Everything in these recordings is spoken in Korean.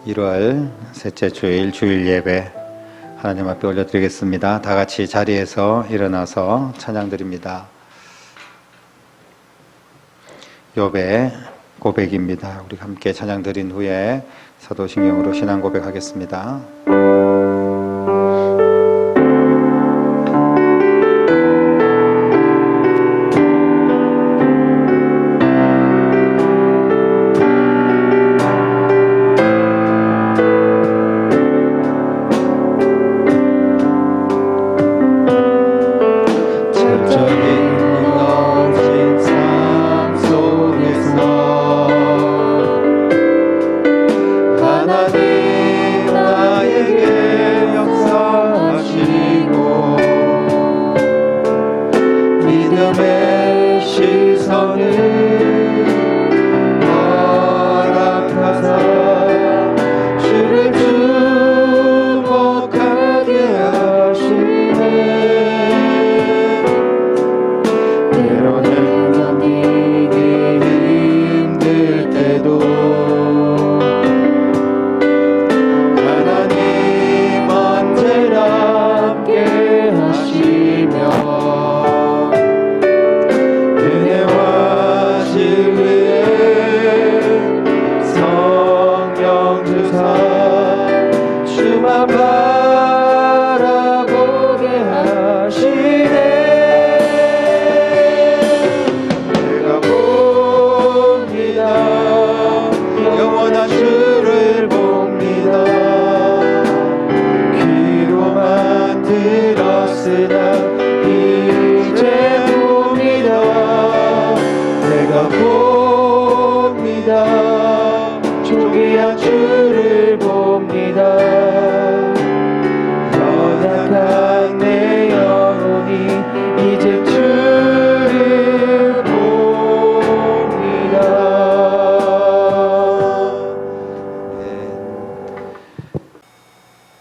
1월 셋째 주일 주일 예배 하나님 앞에 올려드리겠습니다. 다 같이 자리에서 일어나서 찬양드립니다. 욥의 고백입니다. 우리 함께 찬양드린 후에 사도신경으로 신앙 고백하겠습니다.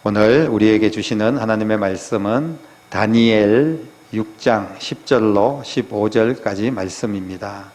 오늘 우리에게 주시는 하나님의 말씀은 다니엘 6장 10절로 15절까지 말씀입니다.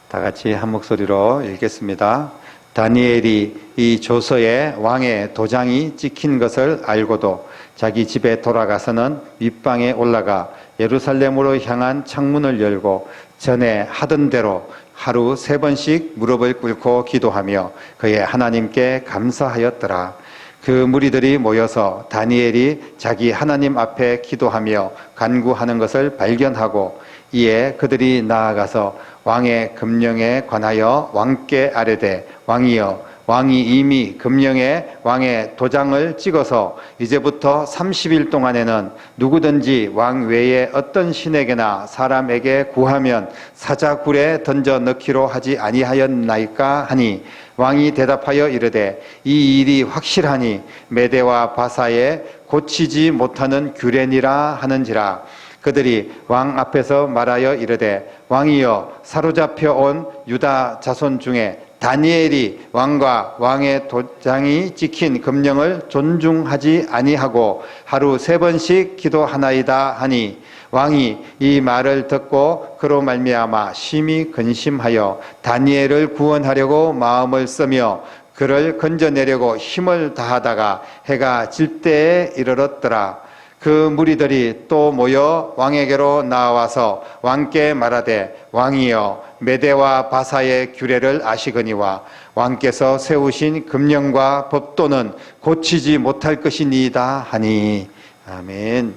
다 같이 한 목소리로 읽겠습니다. 다니엘이 이 조서에 왕의 도장이 찍힌 것을 알고도 자기 집에 돌아가서는 윗방에 올라가 예루살렘으로 향한 창문을 열고 전에 하던 대로 하루 3번씩 무릎을 꿇고 기도하며 그의 하나님께 감사하였더라. 그 무리들이 모여서 다니엘이 자기 하나님 앞에 기도하며 간구하는 것을 발견하고 이에 그들이 나아가서 왕의 금령에 관하여 왕께 아뢰되 왕이여 왕이 이미 금령에 왕의 도장을 찍어서 이제부터 30일 동안에는 누구든지 왕 외에 어떤 신에게나 사람에게 구하면 사자굴에 던져 넣기로 하지 아니하였나이까 하니 왕이 대답하여 이르되 이 일이 확실하니 메대와 바사에 고치지 못하는 규례니라 하는지라. 그들이 왕 앞에서 말하여 이르되 왕이여 사로잡혀 온 유다 자손 중에 다니엘이 왕과 왕의 도장이 찍힌 금령을 존중하지 아니하고 하루 3번씩 기도하나이다 하니 왕이 이 말을 듣고 그로 말미암아 심히 근심하여 다니엘을 구원하려고 마음을 쓰며 그를 건져내려고 힘을 다하다가 해가 질 때에 이르렀더라. 그 무리들이 또 모여 왕에게로 나와서 왕께 말하되 왕이여 메대와 바사의 규례를 아시거니와 왕께서 세우신 금령과 법도는 고치지 못할 것이니이다 하니. 아멘.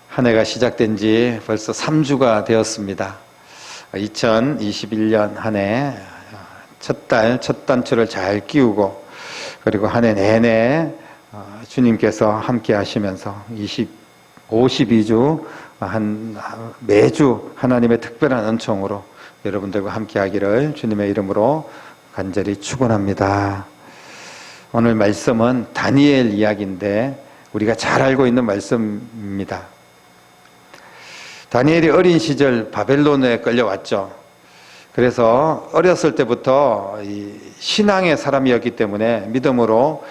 한 해가 시작된 지 벌써 3주가 되었습니다. 2021년 한 해 첫 달, 첫 단추를 잘 끼우고 그리고 한 해 내내 주님께서 함께 하시면서 52주 매주 하나님의 특별한 은총으로 여러분들과 함께 하기를 주님의 이름으로 간절히 축원합니다. 오늘 말씀은 다니엘 이야기인데 우리가 잘 알고 있는 말씀입니다. 다니엘이 어린 시절 바벨론에 끌려왔죠. 그래서 어렸을 때부터 이 신앙의 사람이었기 때문에 믿음으로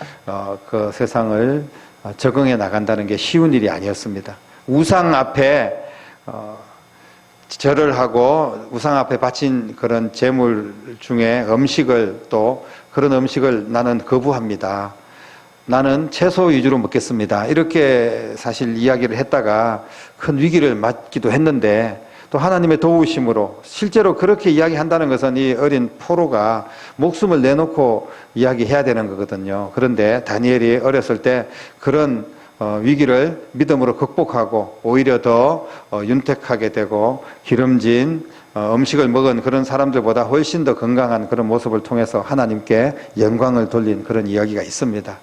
그 세상을 적응해 나간다는 게 쉬운 일이 아니었습니다. 우상 앞에 절을 하고 우상 앞에 바친 그런 제물 중에 음식을 또 그런 음식을 나는 거부합니다. 나는 채소 위주로 먹겠습니다. 이렇게 사실 이야기를 했다가 큰 위기를 맞기도 했는데 또 하나님의 도우심으로 실제로 그렇게 이야기한다는 것은 이 어린 포로가 목숨을 내놓고 이야기해야 되는 거거든요. 그런데 다니엘이 어렸을 때 그런 위기를 믿음으로 극복하고 오히려 더 윤택하게 되고 기름진 음식을 먹은 그런 사람들보다 훨씬 더 건강한 그런 모습을 통해서 하나님께 영광을 돌린 그런 이야기가 있습니다.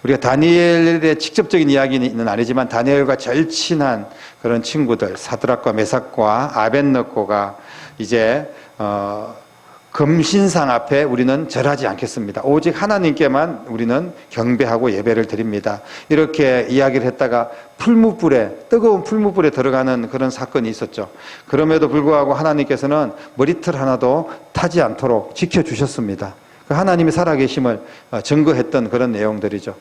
우리가 다니엘의 직접적인 이야기는 아니지만 다니엘과 절친한 그런 친구들 사드락과 메삭과 아벳느고가 이제 금신상 앞에 우리는 절하지 않겠습니다. 오직 하나님께만 우리는 경배하고 예배를 드립니다. 이렇게 이야기를 했다가 뜨거운 풀무불에 들어가는 그런 사건이 있었죠. 그럼에도 불구하고 하나님께서는 머리털 하나도 타지 않도록 지켜주셨습니다. 하나님이 살아계심을 증거했던 그런 내용들이죠.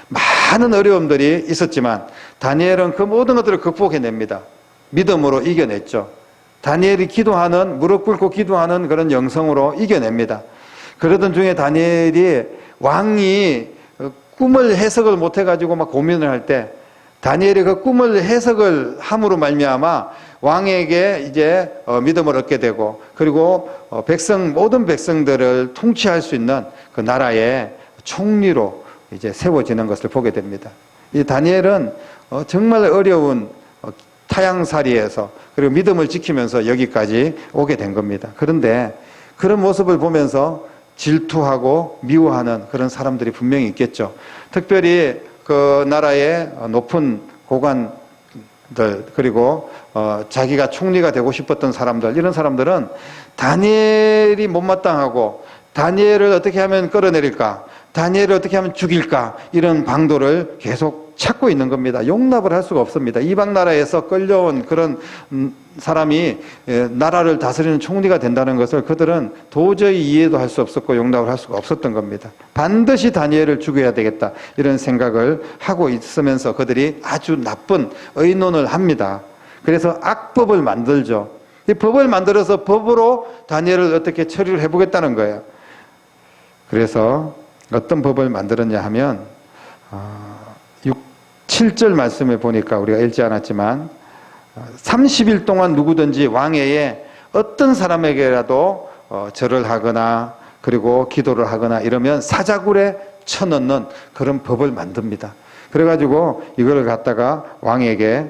많은 어려움들이 있었지만 다니엘은 그 모든 것들을 극복해냅니다. 믿음으로 이겨냈죠. 다니엘이 무릎 꿇고 기도하는 그런 영성으로 이겨냅니다. 그러던 중에 다니엘이 왕이 꿈을 해석을 못해가지고 막 고민을 할 때 다니엘이 그 꿈을 해석을 함으로 말미암아 왕에게 이제 믿음을 얻게 되고 그리고 모든 백성들을 통치할 수 있는 그 나라의 총리로 이제 세워지는 것을 보게 됩니다. 이 다니엘은 정말 어려운 타향살이에서 그리고 믿음을 지키면서 여기까지 오게 된 겁니다. 그런데 그런 모습을 보면서 질투하고 미워하는 그런 사람들이 분명히 있겠죠. 특별히 그 나라의 높은 고관들 그리고 자기가 총리가 되고 싶었던 사람들 이런 사람들은 다니엘이 못마땅하고 다니엘을 어떻게 하면 끌어내릴까 다니엘을 어떻게 하면 죽일까 이런 방도를 계속 찾고 있는 겁니다. 용납을 할 수가 없습니다. 이방 나라에서 끌려온 그런 사람이 나라를 다스리는 총리가 된다는 것을 그들은 도저히 이해도 할 수 없었고 용납을 할 수가 없었던 겁니다. 반드시 다니엘을 죽여야 되겠다 이런 생각을 하고 있으면서 그들이 아주 나쁜 의논을 합니다. 그래서 악법을 만들죠. 이 법을 만들어서 법으로 다니엘을 어떻게 처리를 해보겠다는 거예요. 그래서 어떤 법을 만들었냐 하면 7절 말씀에 보니까 우리가 읽지 않았지만 30일 동안 누구든지 왕외에 어떤 사람에게라도 절을 하거나 그리고 기도를 하거나 이러면 사자굴에 쳐넣는 그런 법을 만듭니다. 그래가지고 이걸 갖다가 왕에게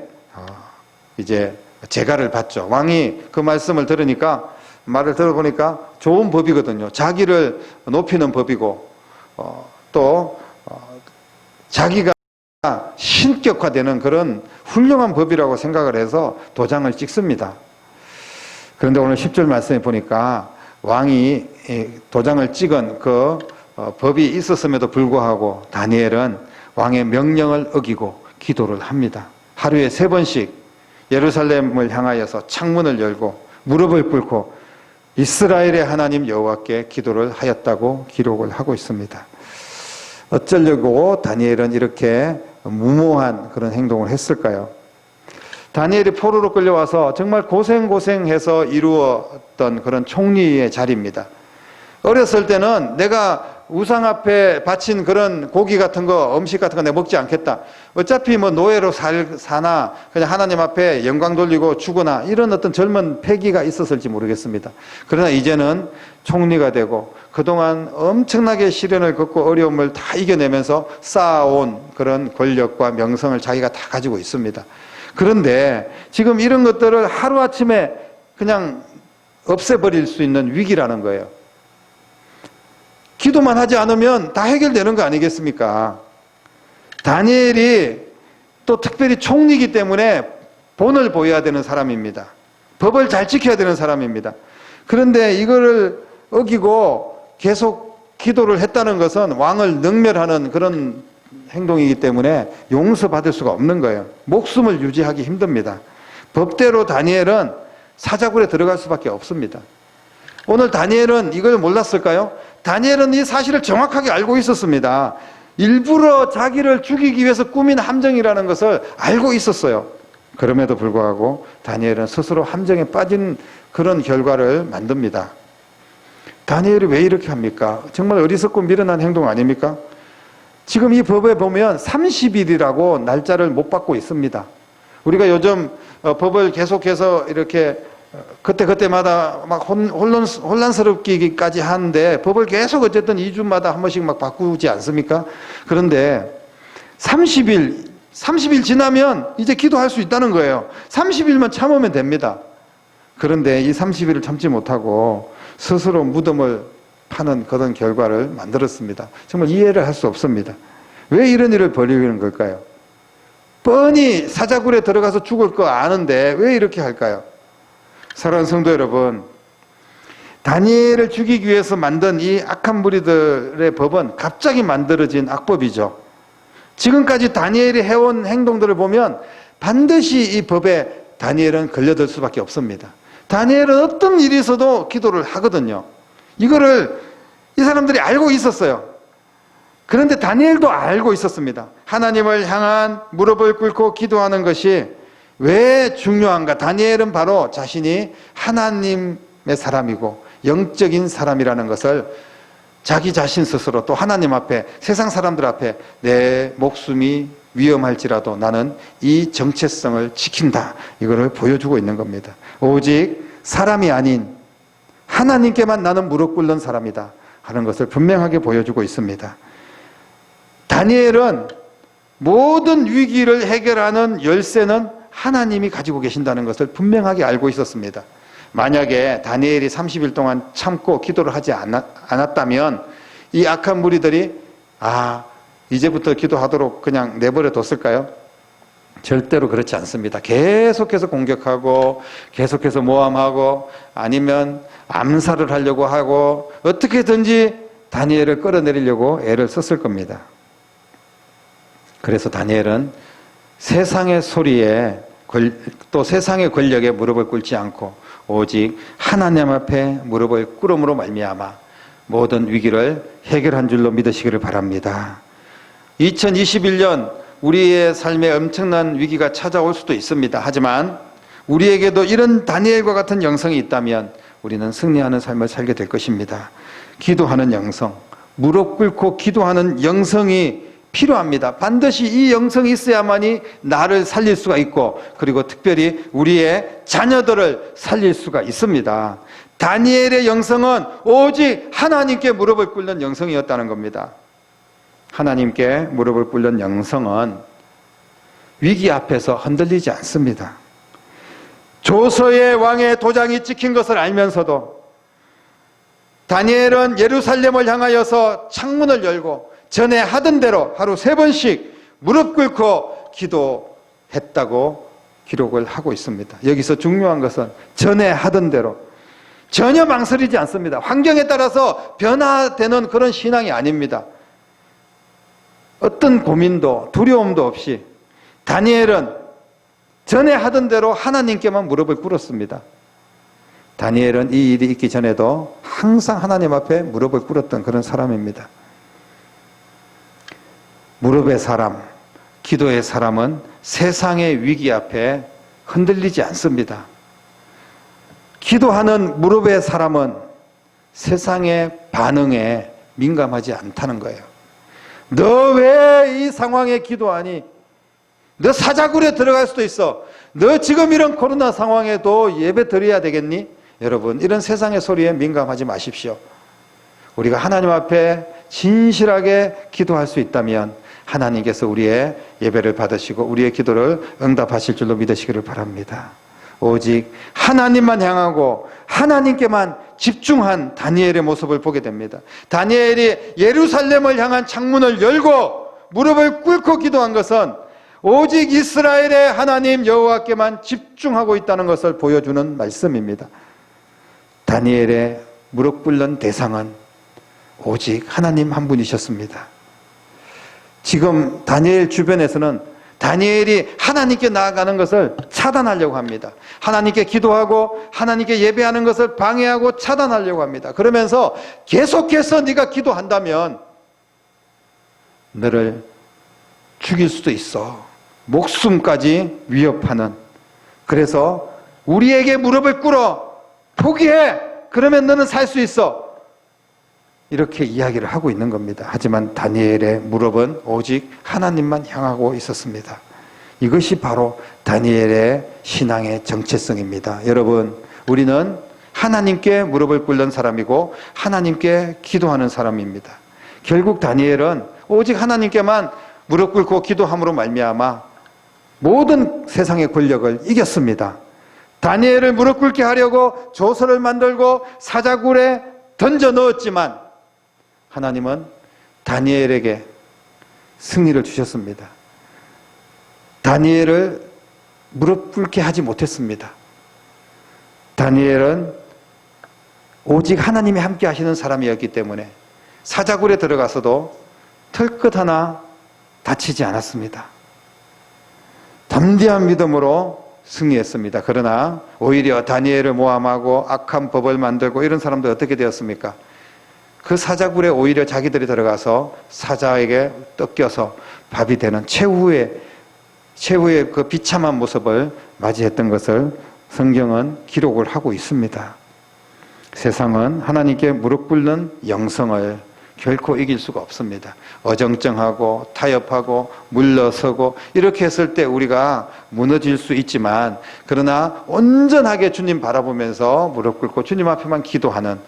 이제 제가를 받죠. 왕이 그 말씀을 들어보니까 좋은 법이거든요. 자기를 높이는 법이고 또 자기가 신격화되는 그런 훌륭한 법이라고 생각을 해서 도장을 찍습니다. 그런데 오늘 10절 말씀에 보니까 왕이 도장을 찍은 그 법이 있었음에도 불구하고 다니엘은 왕의 명령을 어기고 기도를 합니다. 하루에 3번씩 예루살렘을 향하여서 창문을 열고 무릎을 꿇고 이스라엘의 하나님 여호와께 기도를 하였다고 기록을 하고 있습니다. 어쩌려고 다니엘은 이렇게 무모한 그런 행동을 했을까요? 다니엘이 포로로 끌려와서 정말 고생해서 이루었던 그런 총리의 자리입니다. 어렸을 때는 내가 우상 앞에 바친 그런 고기 같은 거, 음식 같은 거 내가 먹지 않겠다. 어차피 뭐 노예로 사나 그냥 하나님 앞에 영광 돌리고 죽거나 이런 어떤 젊은 패기가 있었을지 모르겠습니다. 그러나 이제는 총리가 되고 그동안 엄청나게 시련을 겪고 어려움을 다 이겨내면서 쌓아온 그런 권력과 명성을 자기가 다 가지고 있습니다. 그런데 지금 이런 것들을 하루아침에 그냥 없애버릴 수 있는 위기라는 거예요. 기도만 하지 않으면 다 해결되는 거 아니겠습니까? 다니엘이 또 특별히 총리이기 때문에 본을 보여야 되는 사람입니다. 법을 잘 지켜야 되는 사람입니다. 그런데 이거를 어기고 계속 기도를 했다는 것은 왕을 능멸하는 그런 행동이기 때문에 용서받을 수가 없는 거예요. 목숨을 유지하기 힘듭니다. 법대로 다니엘은 사자굴에 들어갈 수밖에 없습니다. 오늘 다니엘은 이걸 몰랐을까요? 다니엘은 이 사실을 정확하게 알고 있었습니다. 일부러 자기를 죽이기 위해서 꾸민 함정이라는 것을 알고 있었어요. 그럼에도 불구하고 다니엘은 스스로 함정에 빠진 그런 결과를 만듭니다. 다니엘이 왜 이렇게 합니까? 정말 어리석고 미련한 행동 아닙니까? 지금 이 법에 보면 30일이라고 날짜를 못 받고 있습니다. 우리가 요즘 법을 계속해서 이렇게 그때마다 막 혼란스럽기까지 하는데 법을 계속 어쨌든 2주마다 한 번씩 막 바꾸지 않습니까? 그런데 30일 지나면 이제 기도할 수 있다는 거예요. 30일만 참으면 됩니다. 그런데 이 30일을 참지 못하고 스스로 무덤을 파는 그런 결과를 만들었습니다. 정말 이해를 할 수 없습니다. 왜 이런 일을 벌이는 걸까요? 뻔히 사자굴에 들어가서 죽을 거 아는데 왜 이렇게 할까요? 사랑하는 성도 여러분, 다니엘을 죽이기 위해서 만든 이 악한 무리들의 법은 갑자기 만들어진 악법이죠. 지금까지 다니엘이 해온 행동들을 보면 반드시 이 법에 다니엘은 걸려들 수밖에 없습니다. 다니엘은 어떤 일이 있어도 기도를 하거든요. 이거를 이 사람들이 알고 있었어요. 그런데 다니엘도 알고 있었습니다. 하나님을 향한 무릎을 꿇고 기도하는 것이 왜 중요한가? 다니엘은 바로 자신이 하나님의 사람이고 영적인 사람이라는 것을 자기 자신 스스로 또 하나님 앞에 세상 사람들 앞에 내 목숨이 위험할지라도 나는 이 정체성을 지킨다. 이거를 보여주고 있는 겁니다. 오직 사람이 아닌 하나님께만 나는 무릎 꿇는 사람이다 하는 것을 분명하게 보여주고 있습니다. 다니엘은 모든 위기를 해결하는 열쇠는 하나님이 가지고 계신다는 것을 분명하게 알고 있었습니다. 만약에 다니엘이 30일 동안 참고 기도를 하지 않았다면 이 악한 무리들이 이제부터 기도하도록 그냥 내버려 뒀을까요? 절대로 그렇지 않습니다. 계속해서 공격하고 계속해서 모함하고 아니면 암살을 하려고 하고 어떻게든지 다니엘을 끌어내리려고 애를 썼을 겁니다. 그래서 다니엘은 세상의 소리에 또 세상의 권력에 무릎을 꿇지 않고 오직 하나님 앞에 무릎을 꿇음으로 말미암아 모든 위기를 해결한 줄로 믿으시기를 바랍니다. 2021년 우리의 삶에 엄청난 위기가 찾아올 수도 있습니다. 하지만 우리에게도 이런 다니엘과 같은 영성이 있다면 우리는 승리하는 삶을 살게 될 것입니다. 기도하는 영성, 무릎 꿇고 기도하는 영성이 필요합니다. 반드시 이 영성이 있어야만이 나를 살릴 수가 있고 그리고 특별히 우리의 자녀들을 살릴 수가 있습니다. 다니엘의 영성은 오직 하나님께 무릎을 꿇는 영성이었다는 겁니다. 하나님께 무릎을 꿇는 영성은 위기 앞에서 흔들리지 않습니다. 조서의 왕의 도장이 찍힌 것을 알면서도 다니엘은 예루살렘을 향하여서 창문을 열고 전에 하던 대로 하루 3번씩 무릎 꿇고 기도했다고 기록을 하고 있습니다. 여기서 중요한 것은 전에 하던 대로 전혀 망설이지 않습니다. 환경에 따라서 변화되는 그런 신앙이 아닙니다. 어떤 고민도 두려움도 없이 다니엘은 전에 하던 대로 하나님께만 무릎을 꿇었습니다. 다니엘은 이 일이 있기 전에도 항상 하나님 앞에 무릎을 꿇었던 그런 사람입니다. 무릎의 사람, 기도의 사람은 세상의 위기 앞에 흔들리지 않습니다. 기도하는 무릎의 사람은 세상의 반응에 민감하지 않다는 거예요. 너 왜 이 상황에 기도하니? 너 사자굴에 들어갈 수도 있어. 너 지금 이런 코로나 상황에도 예배 드려야 되겠니? 여러분, 이런 세상의 소리에 민감하지 마십시오. 우리가 하나님 앞에 진실하게 기도할 수 있다면 하나님께서 우리의 예배를 받으시고 우리의 기도를 응답하실 줄로 믿으시기를 바랍니다. 오직 하나님만 향하고 하나님께만 집중한 다니엘의 모습을 보게 됩니다. 다니엘이 예루살렘을 향한 창문을 열고 무릎을 꿇고 기도한 것은 오직 이스라엘의 하나님 여호와께만 집중하고 있다는 것을 보여주는 말씀입니다. 다니엘의 무릎 꿇는 대상은 오직 하나님 한 분이셨습니다. 지금 다니엘 주변에서는 다니엘이 하나님께 나아가는 것을 차단하려고 합니다. 하나님께 기도하고 하나님께 예배하는 것을 방해하고 차단하려고 합니다. 그러면서 계속해서 네가 기도한다면 너를 죽일 수도 있어. 목숨까지 위협하는 그래서 우리에게 무릎을 꿇어 포기해. 그러면 너는 살 수 있어. 이렇게 이야기를 하고 있는 겁니다. 하지만 다니엘의 무릎은 오직 하나님만 향하고 있었습니다. 이것이 바로 다니엘의 신앙의 정체성입니다. 여러분, 우리는 하나님께 무릎을 꿇는 사람이고 하나님께 기도하는 사람입니다. 결국 다니엘은 오직 하나님께만 무릎 꿇고 기도함으로 말미암아 모든 세상의 권력을 이겼습니다. 다니엘을 무릎 꿇게 하려고 조서를 만들고 사자굴에 던져 넣었지만 하나님은 다니엘에게 승리를 주셨습니다. 다니엘을 무릎 꿇게 하지 못했습니다. 다니엘은 오직 하나님이 함께 하시는 사람이었기 때문에 사자굴에 들어가서도 털끝 하나 다치지 않았습니다. 담대한 믿음으로 승리했습니다. 그러나 오히려 다니엘을 모함하고 악한 법을 만들고 이런 사람들 어떻게 되었습니까? 그 사자굴에 오히려 자기들이 들어가서 사자에게 뜯겨서 밥이 되는 최후의 그 비참한 모습을 맞이했던 것을 성경은 기록을 하고 있습니다. 세상은 하나님께 무릎 꿇는 영성을 결코 이길 수가 없습니다. 어정쩡하고 타협하고 물러서고 이렇게 했을 때 우리가 무너질 수 있지만, 그러나 온전하게 주님 바라보면서 무릎 꿇고 주님 앞에만 기도하는,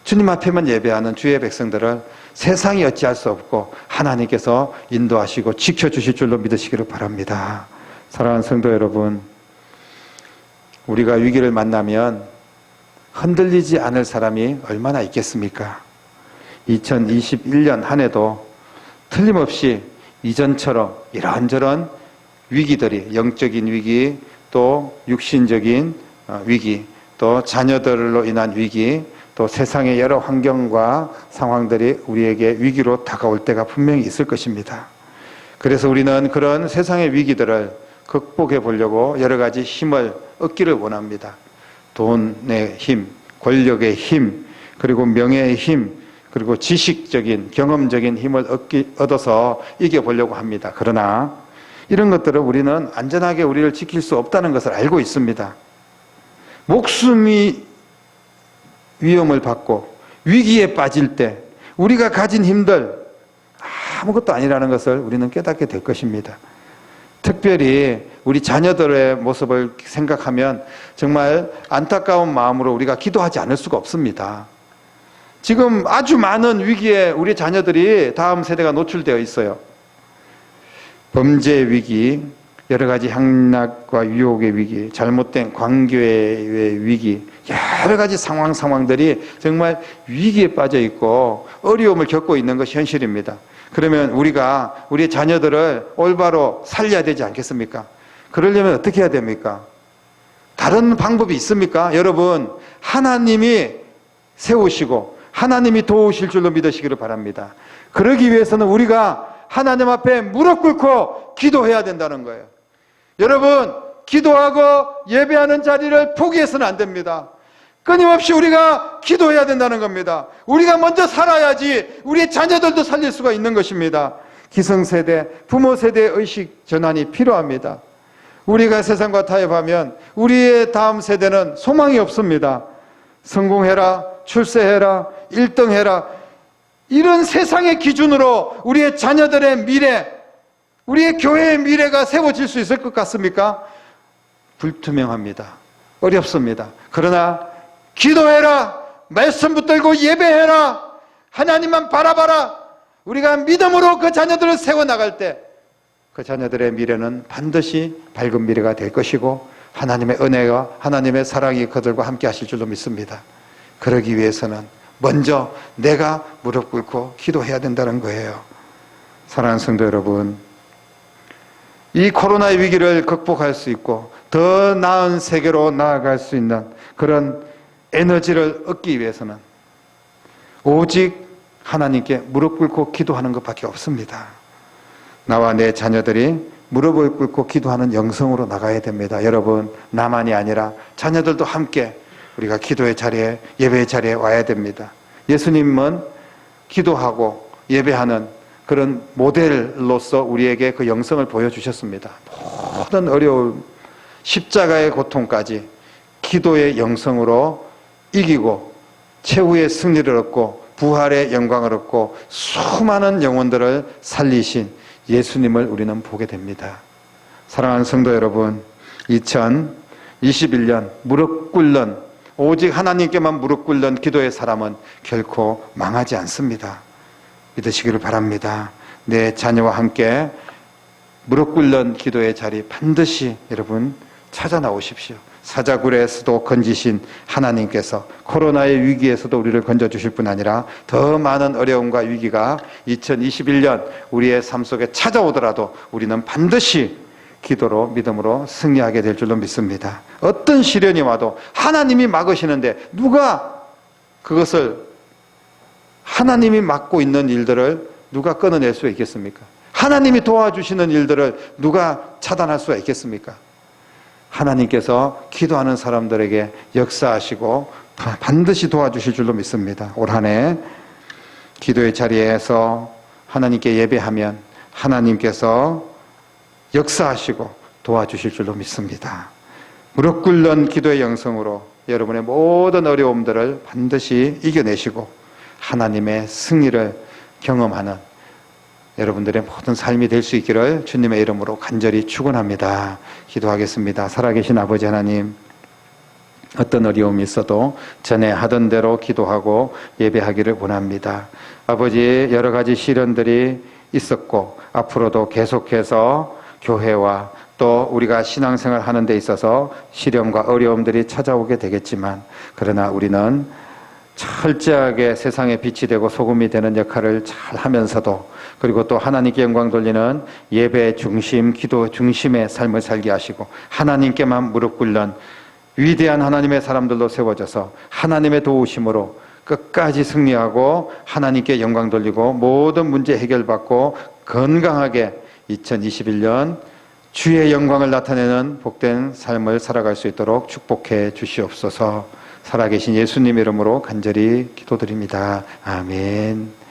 주님 앞에만 예배하는 주의 백성들을 세상이 어찌할 수 없고 하나님께서 인도하시고 지켜주실 줄로 믿으시기를 바랍니다. 사랑하는 성도 여러분, 우리가 위기를 만나면 흔들리지 않을 사람이 얼마나 있겠습니까? 2021년 한 해도 틀림없이 이전처럼 이런저런 위기들이, 영적인 위기, 또 육신적인 위기, 또 자녀들로 인한 위기, 또 세상의 여러 환경과 상황들이 우리에게 위기로 다가올 때가 분명히 있을 것입니다. 그래서 우리는 그런 세상의 위기들을 극복해 보려고 여러 가지 힘을 얻기를 원합니다. 돈의 힘, 권력의 힘, 그리고 명예의 힘, 그리고 지식적인, 경험적인 힘을 얻어서 이겨보려고 합니다. 그러나 이런 것들을 우리는 안전하게 우리를 지킬 수 없다는 것을 알고 있습니다. 목숨이 위험을 받고 위기에 빠질 때 우리가 가진 힘들 아무것도 아니라는 것을 우리는 깨닫게 될 것입니다. 특별히 우리 자녀들의 모습을 생각하면 정말 안타까운 마음으로 우리가 기도하지 않을 수가 없습니다. 지금 아주 많은 위기에 우리 자녀들이 다음 세대가 노출되어 있어요. 범죄 위기, 여러 가지 향락과 유혹의 위기, 잘못된 관계의 위기, 여러 가지 상황들이 정말 위기에 빠져 있고 어려움을 겪고 있는 것이 현실입니다. 그러면 우리가 우리 자녀들을 올바로 살려야 되지 않겠습니까? 그러려면 어떻게 해야 됩니까? 다른 방법이 있습니까? 여러분, 하나님이 세우시고 하나님이 도우실 줄로 믿으시기를 바랍니다. 그러기 위해서는 우리가 하나님 앞에 무릎 꿇고 기도해야 된다는 거예요. 여러분, 기도하고 예배하는 자리를 포기해서는 안 됩니다. 끊임없이 우리가 기도해야 된다는 겁니다. 우리가 먼저 살아야지 우리의 자녀들도 살릴 수가 있는 것입니다. 기성세대, 부모세대의 의식 전환이 필요합니다. 우리가 세상과 타협하면 우리의 다음 세대는 소망이 없습니다. 성공해라, 출세해라, 1등해라, 이런 세상의 기준으로 우리의 자녀들의 미래, 우리의 교회의 미래가 세워질 수 있을 것 같습니까? 불투명합니다. 어렵습니다. 그러나 기도해라, 말씀 붙들고 예배해라, 하나님만 바라봐라. 우리가 믿음으로 그 자녀들을 세워나갈 때 그 자녀들의 미래는 반드시 밝은 미래가 될 것이고 하나님의 은혜와 하나님의 사랑이 그들과 함께 하실 줄로 믿습니다. 그러기 위해서는 먼저 내가 무릎 꿇고 기도해야 된다는 거예요. 사랑하는 성도 여러분, 이 코로나의 위기를 극복할 수 있고 더 나은 세계로 나아갈 수 있는 그런 에너지를 얻기 위해서는 오직 하나님께 무릎 꿇고 기도하는 것밖에 없습니다. 나와 내 자녀들이 무릎을 꿇고 기도하는 영성으로 나가야 됩니다. 여러분, 나만이 아니라 자녀들도 함께 우리가 기도의 자리에, 예배의 자리에 와야 됩니다. 예수님은 기도하고 예배하는 그런 모델로서 우리에게 그 영성을 보여주셨습니다. 모든 어려움, 십자가의 고통까지 기도의 영성으로 이기고 최후의 승리를 얻고 부활의 영광을 얻고 수많은 영혼들을 살리신 예수님을 우리는 보게 됩니다. 사랑하는 성도 여러분, 2021년 무릎 꿇는, 오직 하나님께만 무릎 꿇는 기도의 사람은 결코 망하지 않습니다. 믿으시기를 바랍니다. 내 자녀와 함께 무릎 꿇는 기도의 자리 반드시 여러분 찾아 나오십시오. 사자굴에서도 건지신 하나님께서 코로나의 위기에서도 우리를 건져주실 뿐 아니라 더 많은 어려움과 위기가 2021년 우리의 삶 속에 찾아오더라도 우리는 반드시 기도로, 믿음으로 승리하게 될 줄로 믿습니다. 어떤 시련이 와도 하나님이 막으시는데 누가 그것을, 하나님이 막고 있는 일들을 누가 끊어낼 수 있겠습니까? 하나님이 도와주시는 일들을 누가 차단할 수가 있겠습니까? 하나님께서 기도하는 사람들에게 역사하시고 반드시 도와주실 줄로 믿습니다. 올 한 해 기도의 자리에서 하나님께 예배하면 하나님께서 역사하시고 도와주실 줄로 믿습니다. 무릎 꿇는 기도의 영성으로 여러분의 모든 어려움들을 반드시 이겨내시고 하나님의 승리를 경험하는 여러분들의 모든 삶이 될 수 있기를 주님의 이름으로 간절히 축원합니다. 기도하겠습니다. 살아계신 아버지 하나님, 어떤 어려움이 있어도 전에 하던 대로 기도하고 예배하기를 원합니다. 아버지, 여러 가지 시련들이 있었고 앞으로도 계속해서 교회와 또 우리가 신앙생활 하는 데 있어서 시련과 어려움들이 찾아오게 되겠지만, 그러나 우리는 철저하게 세상에 빛이 되고 소금이 되는 역할을 잘 하면서도, 그리고 또 하나님께 영광 돌리는 예배 중심, 기도 중심의 삶을 살게 하시고 하나님께만 무릎 꿇는 위대한 하나님의 사람들로 세워져서 하나님의 도우심으로 끝까지 승리하고 하나님께 영광 돌리고 모든 문제 해결받고 건강하게 2021년 주의 영광을 나타내는 복된 삶을 살아갈 수 있도록 축복해 주시옵소서. 살아계신 예수님 이름으로 간절히 기도드립니다. 아멘.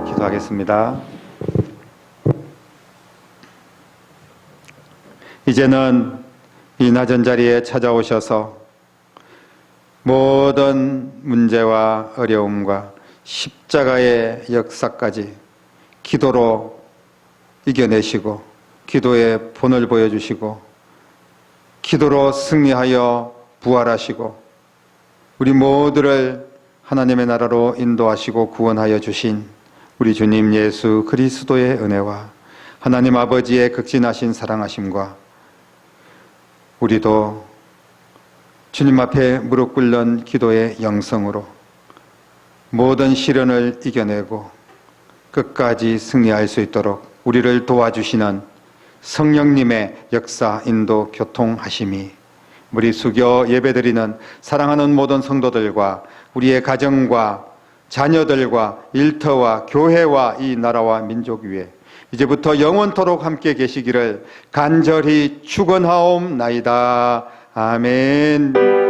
기도하겠습니다. 이제는 이 낮은 자리에 찾아오셔서 모든 문제와 어려움과 십자가의 역사까지 기도로 이겨내시고 기도의 본을 보여주시고 기도로 승리하여 부활하시고 우리 모두를 하나님의 나라로 인도하시고 구원하여 주신 우리 주님 예수 그리스도의 은혜와 하나님 아버지의 극진하신 사랑하심과 우리도 주님 앞에 무릎 꿇는 기도의 영성으로 모든 시련을 이겨내고 끝까지 승리할 수 있도록 우리를 도와주시는 성령님의 역사, 인도, 교통하심이 우리 수교 예배드리는 사랑하는 모든 성도들과 우리의 가정과 자녀들과 일터와 교회와 이 나라와 민족 위에 이제부터 영원토록 함께 계시기를 간절히 축원하옵나이다. 아멘.